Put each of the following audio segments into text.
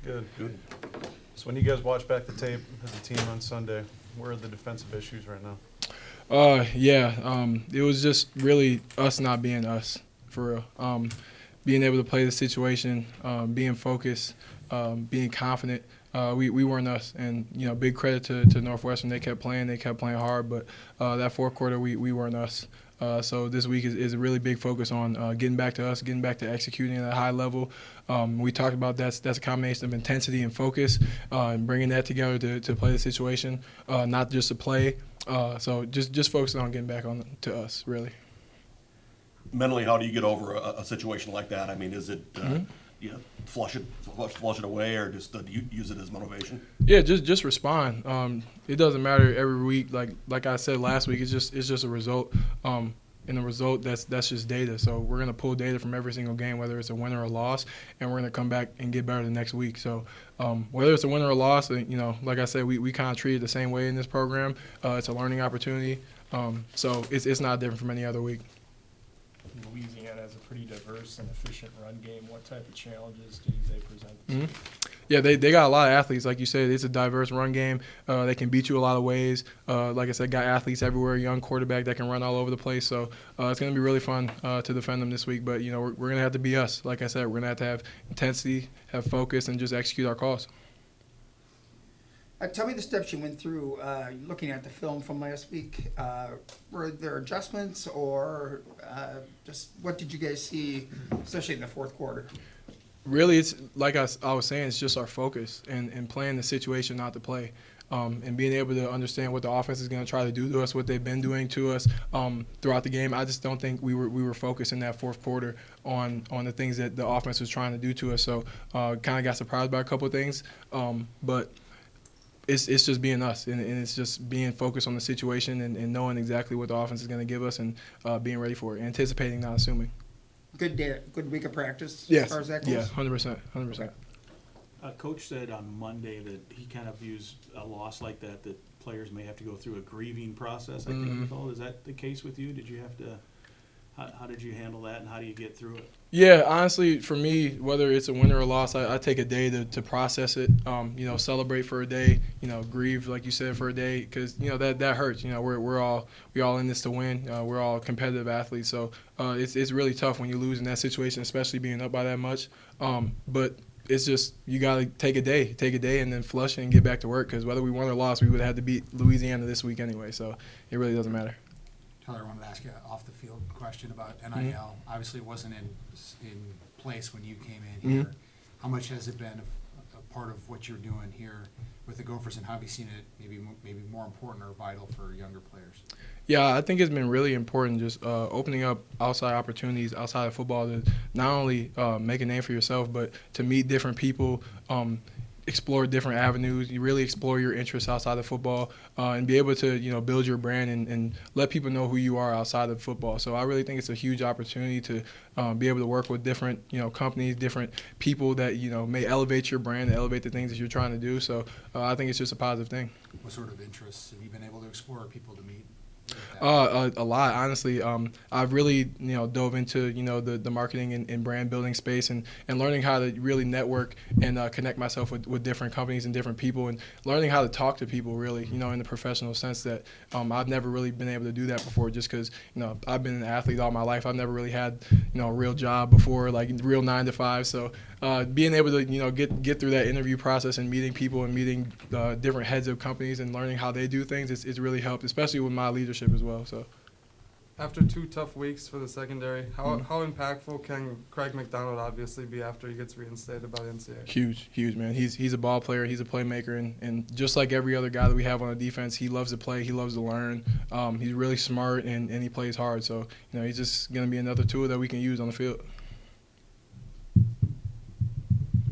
Good. Good. So when you guys watch back the tape as a team on Sunday, where are the defensive issues right now? It was just really us not being us, for real. Being able to play the situation, being focused, being confident. We weren't us, and big credit to Northwestern. They kept playing hard, but that fourth quarter we weren't us. So this week is a really big focus on getting back to us, getting back to executing at a high level. We talked about that's a combination of intensity and focus, and bringing that together to play the situation, not just to play. So just focusing on getting back on to us, really. Mentally, how do you get over a situation like that? I mean, is it flush it away, or just use it as motivation? Yeah, just respond. It doesn't matter every week. Like I said last week, it's just a result. And the result that's just data. So we're gonna pull data from every single game, whether it's a win or a loss, and we're gonna come back and get better the next week. So whether it's a win or a loss, like I said, we kind of treat it the same way in this program. It's a learning opportunity. So it's not different from any other week. Louisiana has a pretty diverse and efficient run game. What type of challenges do they present this week? Yeah, they got a lot of athletes. Like you said, it's a diverse run game. They can beat you a lot of ways. Like I said, got athletes everywhere, young quarterback that can run all over the place. So it's going to be really fun to defend them this week. But, we're going to have to be us. Like I said, we're going to have intensity, have focus, and just execute our calls. Tell me the steps you went through looking at the film from last week. Were there adjustments or just what did you guys see, especially in the fourth quarter? Really, it's like I was saying, it's just our focus and playing the situation not to play. And being able to understand what the offense is going to try to do to us, what they've been doing to us throughout the game. I just don't think we were focused in that fourth quarter on the things that the offense was trying to do to us. So kind of got surprised by a couple of things. But it's just being us, and it's just being focused on the situation and knowing exactly what the offense is going to give us and being ready for it, anticipating, not assuming. Good week of practice Yes. as far as that goes? Yeah, 100%. Coach said on Monday that he kind of views a loss like that players may have to go through a grieving process, I think he called. Is that the case with you? Did you have to how did you handle that, and how do you get through it? Yeah, honestly, for me, whether it's a win or a loss, I take a day to process it. Celebrate for a day. Grieve, like you said, for a day, because that hurts. We all in this to win. We're all competitive athletes, so it's really tough when you lose in that situation, especially being up by that much. But it's just you gotta take a day, and then flush it and get back to work. Because whether we won or lost, we would have had to beat Louisiana this week anyway. So it really doesn't matter. Tyler, I wanted to ask you an off-the-field question about NIL. Obviously, it wasn't in place when you came in here. How much has it been a part of what you're doing here with the Gophers, and how have you seen it maybe more important or vital for younger players? Yeah, I think it's been really important just opening up outside opportunities outside of football to not only make a name for yourself, but to meet different people, explore different avenues. You really explore your interests outside of football and be able to build your brand and let people know who you are outside of football. So I really think it's a huge opportunity to be able to work with different companies, different people that may elevate your brand, elevate the things that you're trying to do. So I think it's just a positive thing. What sort of interests have you been able to explore, people to meet? A lot, honestly. I've really, dove into, the marketing and brand building space and learning how to really network and connect myself with different companies and different people and learning how to talk to people really, in the professional sense that I've never really been able to do that before just because, I've been an athlete all my life. I've never really had, a real job before, like real 9 to 5. So being able to, get through that interview process and meeting people and meeting different heads of companies and learning how they do things, it's really helped, especially with my leadership as well. So, after 2 tough weeks for the secondary, how impactful can Craig McDonald obviously be after he gets reinstated by the NCAA? Huge, man. He's a ball player. He's a playmaker, and just like every other guy that we have on the defense, he loves to play. He loves to learn. He's really smart, and he plays hard. So, he's just going to be another tool that we can use on the field.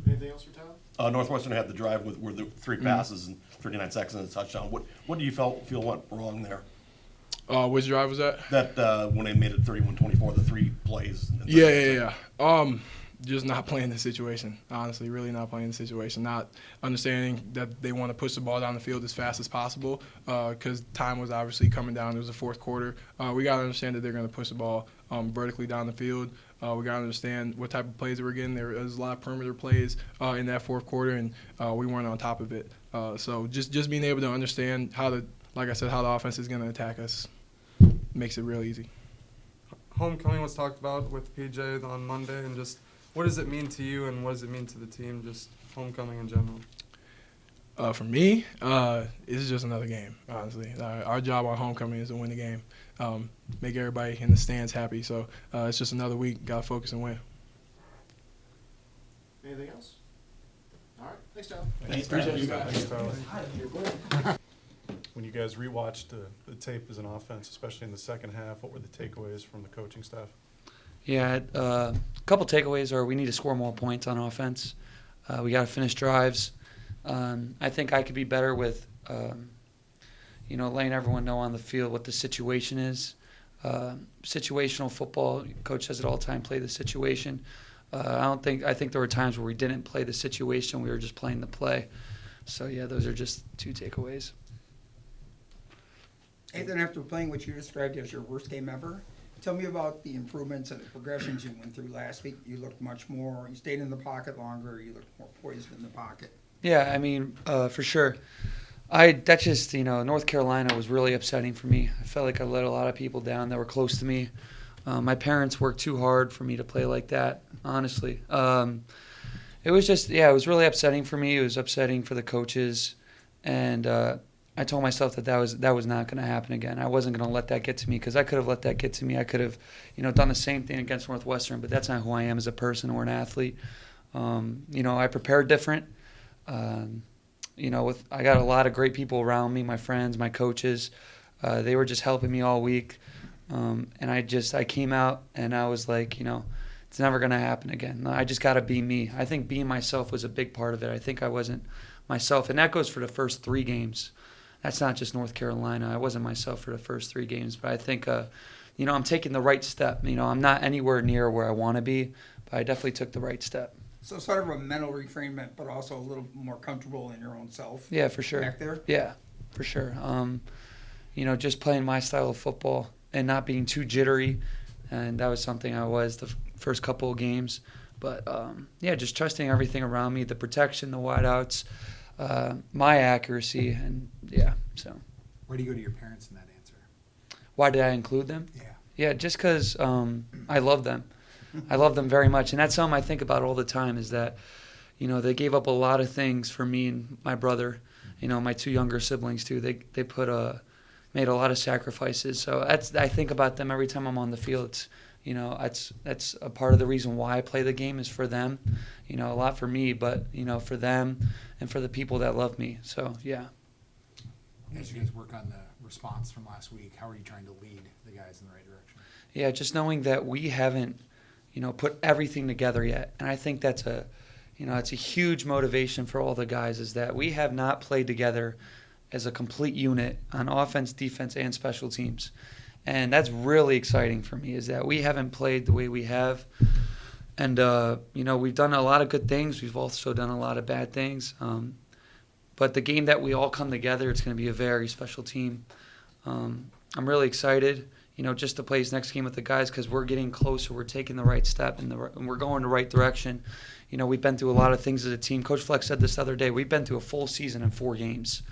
Anything else for Tyler? Northwestern had the drive where the 3 passes and 39 seconds and a touchdown. What do you feel went wrong there? Which drive was that? That when they made it 31-24, the 3 plays. Yeah. Just not playing the situation, honestly, really not playing the situation, not understanding that they want to push the ball down the field as fast as possible because time was obviously coming down. It was the fourth quarter. We got to understand that they're going to push the ball vertically down the field. We got to understand what type of plays that we're getting. There was a lot of perimeter plays in that fourth quarter, and we weren't on top of it. So just being able to understand how the offense is going to attack us makes it real easy. Homecoming was talked about with PJ on Monday, and just what does it mean to you, and what does it mean to the team, just homecoming in general? For me, it's just another game, honestly. Our job on homecoming is to win the game, make everybody in the stands happy. So it's just another week. Got to focus and win. Anything else? All right, thanks, Tyler. Thanks, Tyler. When you guys rewatched the tape as an offense, especially in the second half, what were the takeaways from the coaching staff? Yeah, a couple takeaways are we need to score more points on offense. We got to finish drives. I think I could be better with, letting everyone know on the field what the situation is. Situational football, coach says it all the time, play the situation. I think there were times where we didn't play the situation, we were just playing the play. So, yeah, those are just two takeaways. Athan, after playing what you described as your worst game ever, tell me about the improvements and the progressions you went through last week. You looked much more, you stayed in the pocket longer, you looked more poised in the pocket. Yeah, I mean, for sure. North Carolina was really upsetting for me. I felt like I let a lot of people down that were close to me. My parents worked too hard for me to play like that, honestly. It was really upsetting for me. It was upsetting for the coaches. And I told myself that was not going to happen again. I wasn't going to let that get to me because I could have let that get to me. I could have, done the same thing against Northwestern, but that's not who I am as a person or an athlete. I prepared different. I got a lot of great people around me, my friends, my coaches. They were just helping me all week. And I came out and I was like, it's never going to happen again. I just got to be me. I think being myself was a big part of it. I think I wasn't myself. And that goes for the first 3 games. That's not just North Carolina. I wasn't myself for the first 3 games. But I think, I'm taking the right step. I'm not anywhere near where I want to be, but I definitely took the right step. So sort of a mental reframement, but also a little more comfortable in your own self. Yeah, for sure. Back there? Yeah, for sure. Just playing my style of football and not being too jittery. And that was something I was the first couple of games. But, just trusting everything around me, the protection, the wideouts, my accuracy, and, so. Where do you go to your parents in that answer? Why did I include them? Yeah. Yeah, just because I love them. I love them very much. And that's something I think about all the time is that, they gave up a lot of things for me and my brother, my 2 younger siblings too. They made a lot of sacrifices. So I think about them every time I'm on the field. That's a part of the reason why I play the game is for them. A lot for me, but, for them and for the people that love me. So, yeah. As you guys work on the response from last week, how are you trying to lead the guys in the right direction? Yeah, just knowing that we haven't, put everything together yet. And I think that's it's a huge motivation for all the guys is that we have not played together as a complete unit on offense, defense, and special teams. And that's really exciting for me is that we haven't played the way we have. And, we've done a lot of good things. We've also done a lot of bad things. But the game that we all come together, it's going to be a very special team. I'm really excited, just to play his next game with the guys because we're getting closer. We're taking the right step and we're going the right direction. We've been through a lot of things as a team. Coach Fleck said this the other day. We've been through a full season in 4 games.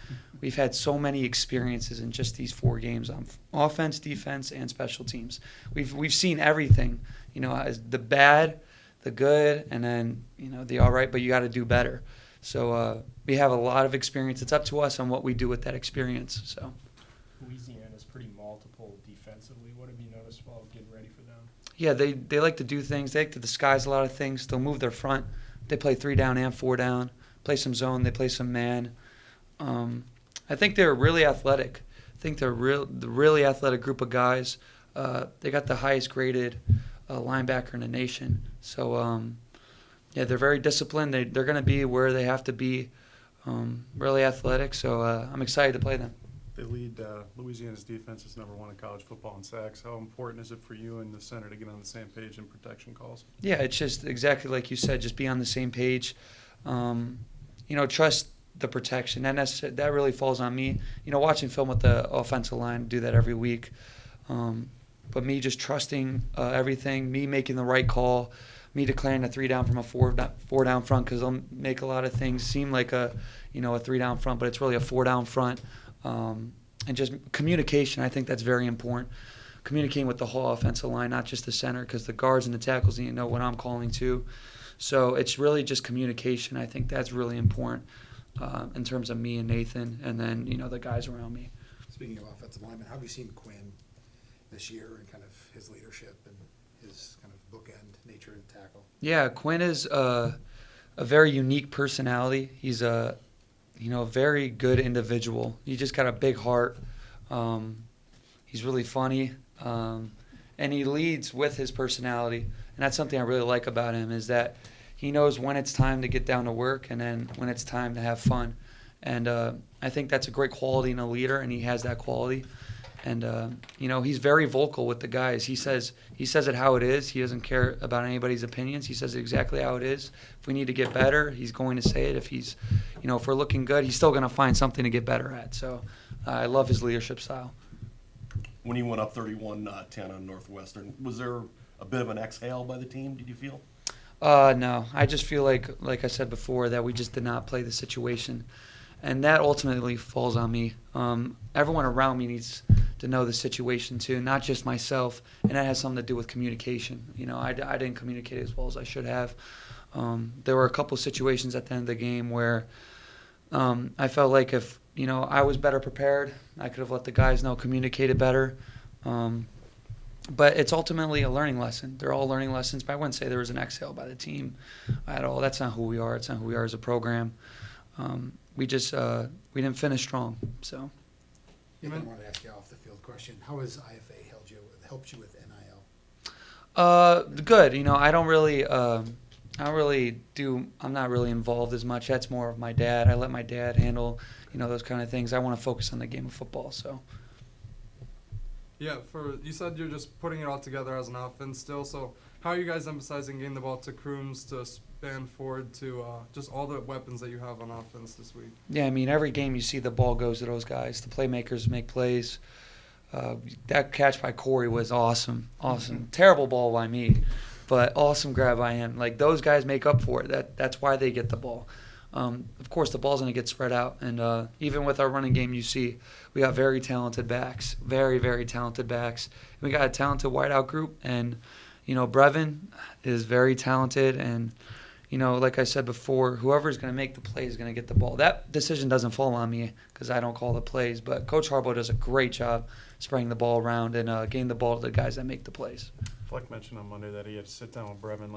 We've had so many experiences in just these 4 games on offense, defense, and special teams. We've seen everything, as the bad, the good, and then, the all right, but you got to do better. So we have a lot of experience. It's up to us on what we do with that experience. So Louisiana is pretty multiple defensively. What have you noticed while getting ready for them? Yeah, they like to do things. They like to disguise a lot of things. They'll move their front. They play 3 down and 4 down. Play some zone. They play some man. I think they're really athletic. I think they're the really athletic group of guys. They got the highest graded linebacker in the nation. So, they're very disciplined. They're going to be where they have to be, really athletic. So I'm excited to play them. They lead Louisiana's defense is number 1 in college football in sacks. How important is it for you and the center to get on the same page in protection calls? Yeah, it's just exactly like you said, just be on the same page. Trust the protection. That really falls on me. Watching film with the offensive line, do that every week. but me just trusting everything, me making the right call, me declaring a 3 down from a 4 down front, because they'll make a lot of things seem like a 3 down front, but it's really a 4 down front. And just communication, I think that's very important. Communicating with the whole offensive line, not just the center, because the guards and the tackles need to know what I'm calling to. So it's really just communication. I think that's really important in terms of me and Nathan, and then the guys around me. Speaking of offensive linemen, how have you seen Quinn this year and kind of his leadership and his kind of bookend nature and tackle? Yeah, Quinn is a very unique personality. He's a very good individual. He just got a big heart. He's really funny, and he leads with his personality. And that's something I really like about him, is that he knows when it's time to get down to work and then when it's time to have fun. And I think that's a great quality in a leader, and he has that quality. And he's very vocal with the guys. He says it how it is. He doesn't care about anybody's opinions. He says it exactly how it is. If we need to get better, he's going to say it. If if we're looking good, he's still going to find something to get better at. So I love his leadership style. When you went up 31-10 on Northwestern, was there a bit of an exhale by the team, did you feel? No. I just feel like I said before, that we just did not play the situation. And that ultimately falls on me. Everyone around me needs to know the situation too, not just myself. And that has something to do with communication. I didn't communicate as well as I should have. There were a couple of situations at the end of the game where I felt like if I was better prepared, I could have let the guys know, communicated better. But it's ultimately a learning lesson. They're all learning lessons, but I wouldn't say there was an exhale by the team at all. That's not who we are. It's not who we are as a program. We didn't finish strong. So. I wanted to ask you off the field question. How has IFA helped you with NIL? Good. I'm not really involved as much. That's more of my dad. I let my dad handle, those kind of things. I want to focus on the game of football. So. Yeah, you said you're just putting it all together as an offense still. So how are you guys emphasizing getting the ball to Crooms, to span forward, to just all the weapons that you have on offense this week? Yeah, every game you see the ball goes to those guys. The playmakers make plays. That catch by Corey was awesome. Mm-hmm. Terrible ball by me, but awesome grab by him. Those guys make up for it. That's why they get the ball. Of course, the ball's going to get spread out. And even with our running game, you see we got very talented backs, very, very talented backs. We got a talented wideout group. And, Brevin is very talented. And, like I said before, whoever's going to make the play is going to get the ball. That decision doesn't fall on me because I don't call the plays. But Coach Harbaugh does a great job spreading the ball around and getting the ball to the guys that make the plays. Fleck mentioned on Monday that he had to sit down with Brevin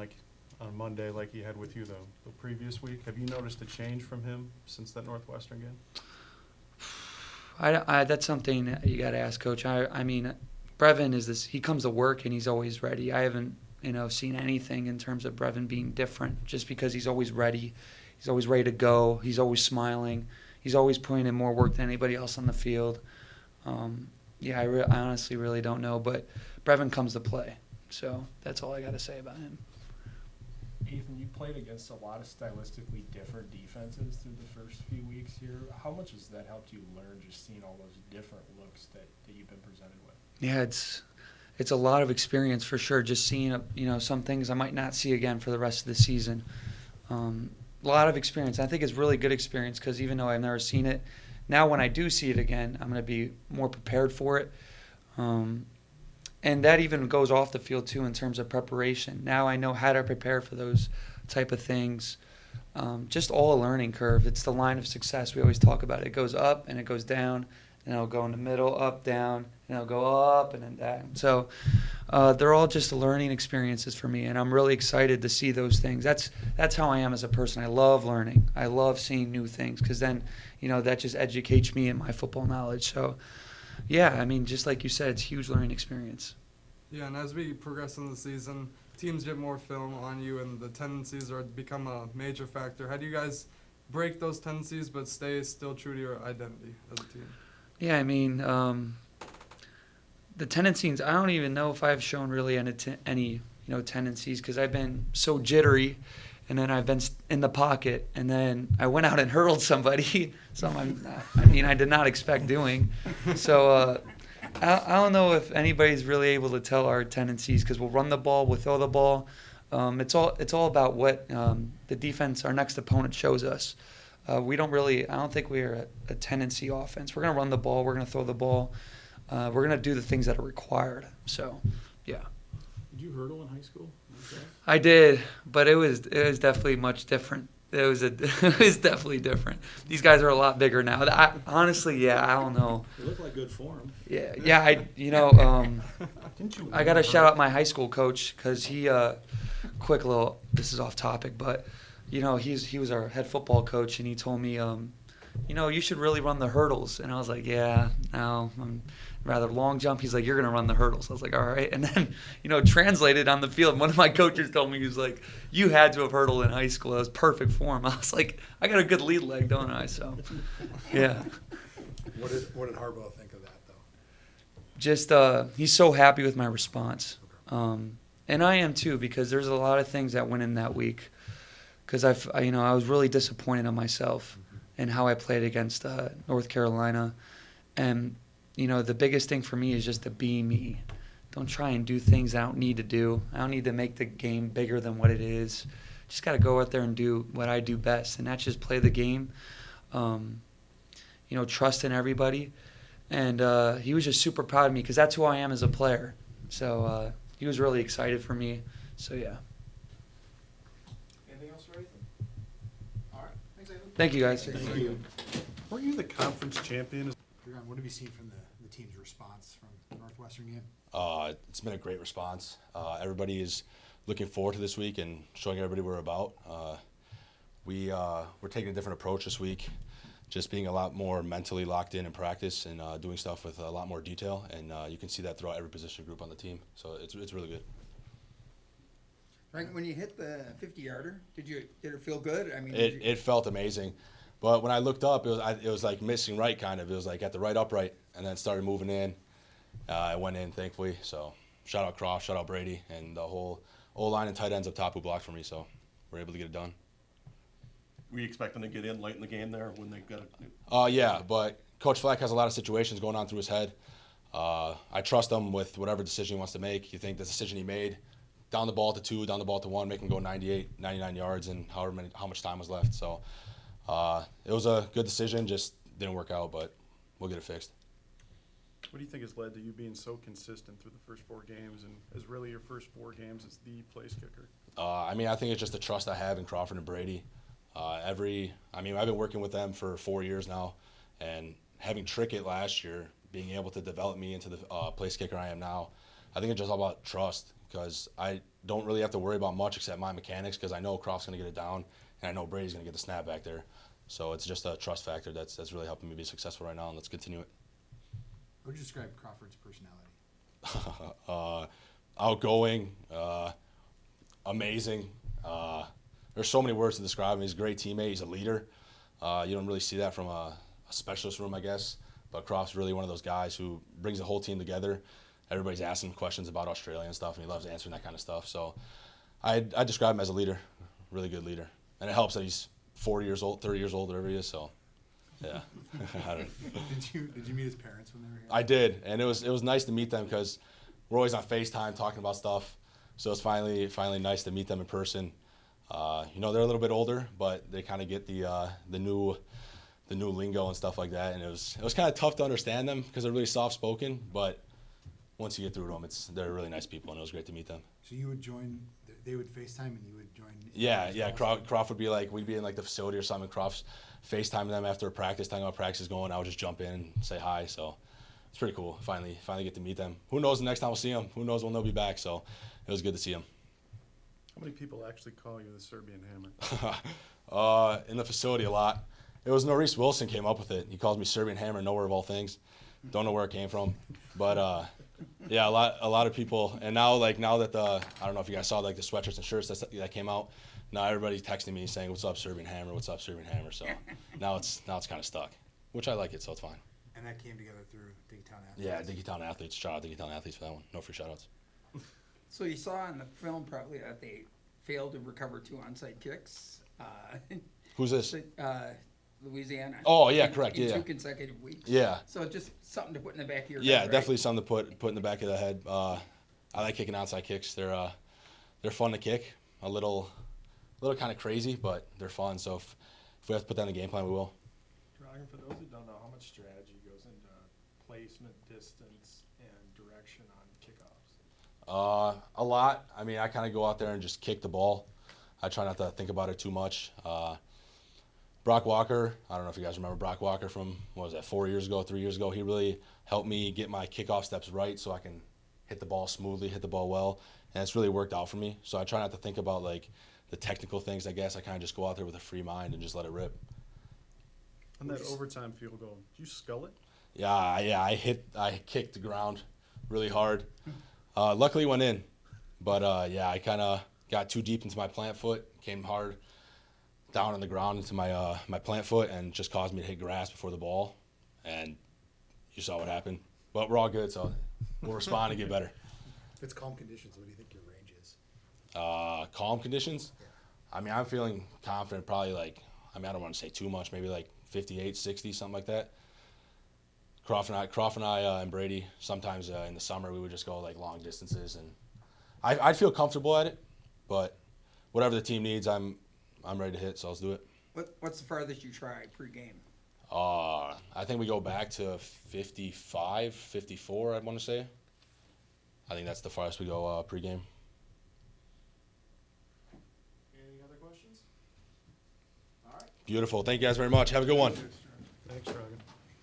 on Monday like he had with you the previous week. Have you noticed a change from him since that Northwestern game? That's something you got to ask Coach. Brevin is this. He comes to work and he's always ready. I haven't seen anything in terms of Brevin being different, just because he's always ready. He's always ready to go. He's always smiling. He's always putting in more work than anybody else on the field. I honestly really don't know, but Brevin comes to play. So that's all I got to say about him. Athan, you played against a lot of stylistically different defenses through the first few weeks here. How much has that helped you learn, just seeing all those different looks that you've been presented with? Yeah, it's a lot of experience for sure, just seeing some things I might not see again for the rest of the season. A lot of experience. I think it's really good experience because even though I've never seen it, now when I do see it again, I'm going to be more prepared for it. And that even goes off the field, too, in terms of preparation. Now I know how to prepare for those type of things. Just all a learning curve. It's the line of success. We always talk about it. It goes up and it goes down, and it'll go in the middle, up, down, and it'll go up and then down. So they're all just learning experiences for me, and I'm really excited to see those things. That's how I am as a person. I love learning. I love seeing new things because then, that just educates me in my football knowledge. So, yeah, just like you said, it's a huge learning experience. Yeah, and as we progress in the season, teams get more film on you, and the tendencies become a major factor. How do you guys break those tendencies but stay still true to your identity as a team? Yeah, the tendencies, I don't even know if I've shown really any tendencies because I've been so jittery, and then I've been in the pocket, and then I went out and hurled somebody, something I did not expect doing. So, I don't know if anybody's really able to tell our tendencies because we'll run the ball, we'll throw the ball. It's all about what the defense, our next opponent, shows us. We don't really. I don't think we're a tendency offense. We're gonna run the ball. We're gonna throw the ball. We're gonna do the things that are required. So, yeah. Did you hurdle in high school? I did, but it was definitely much different. It was definitely different. These guys are a lot bigger now. Honestly, yeah, I don't know. They look like good form. Yeah. I gotta shout out my high school coach because he. Quick little. This is off topic, but he was our head football coach, and he told me, you should really run the hurdles. And I was like, yeah, no, I'm rather long jump. He's like, you're gonna run the hurdles. I was like, all right. And then, translated on the field. One of my coaches told me, he was like, you had to have hurdled in high school. That was perfect form. I was like, I got a good lead leg, don't I? So, yeah. What did Harbaugh think of that, though? Just he's so happy with my response, and I am too, because there's a lot of things that went in that week. Because I was really disappointed in myself and how I played against North Carolina, and the biggest thing for me is just to be me. Don't try and do things I don't need to do. I don't need to make the game bigger than what it is. Just got to go out there and do what I do best, and that's just play the game. Trust in everybody. And he was just super proud of me because that's who I am as a player. So he was really excited for me. So, yeah. Anything else for Athan? All right. Thanks, Athan. Thank you, guys. Thank you. Weren't you the conference champion? Dragan, what have you seen from the team's response from the Northwestern game? It's been a great response. Everybody is looking forward to this week and showing everybody what we're about. We're taking a different approach this week, just being a lot more mentally locked in practice and doing stuff with a lot more detail. And you can see that throughout every position group on the team. So it's really good. Right, when you hit the 50-yarder, did it feel good? I mean, It felt amazing. But when I looked up, it was like missing right, kind of. It was like at the right upright, and then started moving in. I went in, thankfully. So shout out Croft, shout out Brady, and the whole O-line and tight ends up top who blocked for me. So we're able to get it done. Were you expecting to get in late in the game there when they got it? Yeah, but Coach Fleck has a lot of situations going on through his head. I trust him with whatever decision he wants to make. You think the decision he made, down the ball to 2, down the ball to 1, make him go 98, 99 yards, and how much time was left. So it was a good decision, just didn't work out, but we'll get it fixed. What do you think has led to you being so consistent through the first 4 games, and as really your first 4 games as the place kicker? I think it's just the trust I have in Crawford and Brady. I've been working with them for 4 years now, and having Trickett last year, being able to develop me into the place kicker I am now, I think it's just all about trust, because I don't really have to worry about much except my mechanics, because I know Croft's going to get it down, and I know Brady's going to get the snap back there. So it's just a trust factor that's really helping me be successful right now, and let's continue it. How would you describe Crawford's personality? Outgoing, amazing. There's so many words to describe him. He's a great teammate. He's a leader. You don't really see that from a specialist room, I guess. But Croft's really one of those guys who brings the whole team together. Everybody's asking questions about Australia and stuff, and he loves answering that kind of stuff. So I describe him as a leader, really good leader. And it helps that he's 40 years old, 30 years old, whatever he is. So, yeah. Did you meet his parents when they were here? I did, and it was nice to meet them because we're always on FaceTime talking about stuff. So it's finally nice to meet them in person. They're a little bit older, but they kind of get the new lingo and stuff like that. And it was kind of tough to understand them because they're really soft spoken. But once you get through to them, they're really nice people, and it was great to meet them. So you would join? They would FaceTime, and you would join? Yeah. Croft would be like, we'd be in like the facility or something. Croft's FaceTiming them after practice, telling how practice is going. I would just jump in and say hi. So it's pretty cool. Finally get to meet them. Who knows the next time we'll see them? Who knows when they'll be back? So it was good to see them. How many people actually call you the Serbian Hammer? In the facility a lot. It was Norris Wilson came up with it. He calls me Serbian Hammer, nowhere of all things. Don't know where it came from, but yeah, a lot of people. And now that I don't know if you guys saw like the sweatshirts and shirts that came out. Now everybody's texting me saying, "What's up, Serbian Hammer? What's up, Serbian Hammer?" So now it's kind of stuck, which I like it, so it's fine. And that came together through Digitown Athletes. Yeah, Digitown Athletes. Shout out Digitown Athletes for that one. No free shoutouts. So you saw in the film probably that they failed to recover 2 onside kicks. Who's this? Louisiana. Oh, yeah, correct, In yeah. 2 consecutive weeks. Yeah. So just something to put in the back of your head, Yeah, right? definitely something to put in the back of the head. I like kicking outside kicks. They're fun to kick. A little kind of crazy, but they're fun. So if we have to put that in the game plan, we will. Dragan, for those who don't know, how much strategy goes into placement, distance, and direction on kickoffs? A lot. I mean, I kind of go out there and just kick the ball. I try not to think about it too much. Brock Walker, I don't know if you guys remember Brock Walker from, 3 years ago. He really helped me get my kickoff steps right so I can hit the ball smoothly, hit the ball well, and it's really worked out for me. So I try not to think about like the technical things, I guess. I kind of just go out there with a free mind and just let it rip. On that overtime field goal, did you skull it? Yeah, I kicked the ground really hard. Luckily it went in, but I kind of got too deep into my plant foot, came hard down on the ground into my my plant foot, and just caused me to hit grass before the ball, and you saw what happened. But we're all good, so we'll respond and get better. If it's calm conditions, what do you think your range is? Calm conditions? I mean, I'm feeling confident, probably like, I don't want to say too much, maybe like 58, 60, something like that. Croft and I and Brady, sometimes in the summer we would just go like long distances, and I'd feel comfortable at it, but whatever the team needs, I'm ready to hit, so let's do it. What's the farthest you tried pregame? I think we go back to 55, 54, I want to say. I think that's the farthest we go pregame. Any other questions? All right. Beautiful. Thank you guys very much. Have a good one. Thanks, Dragan.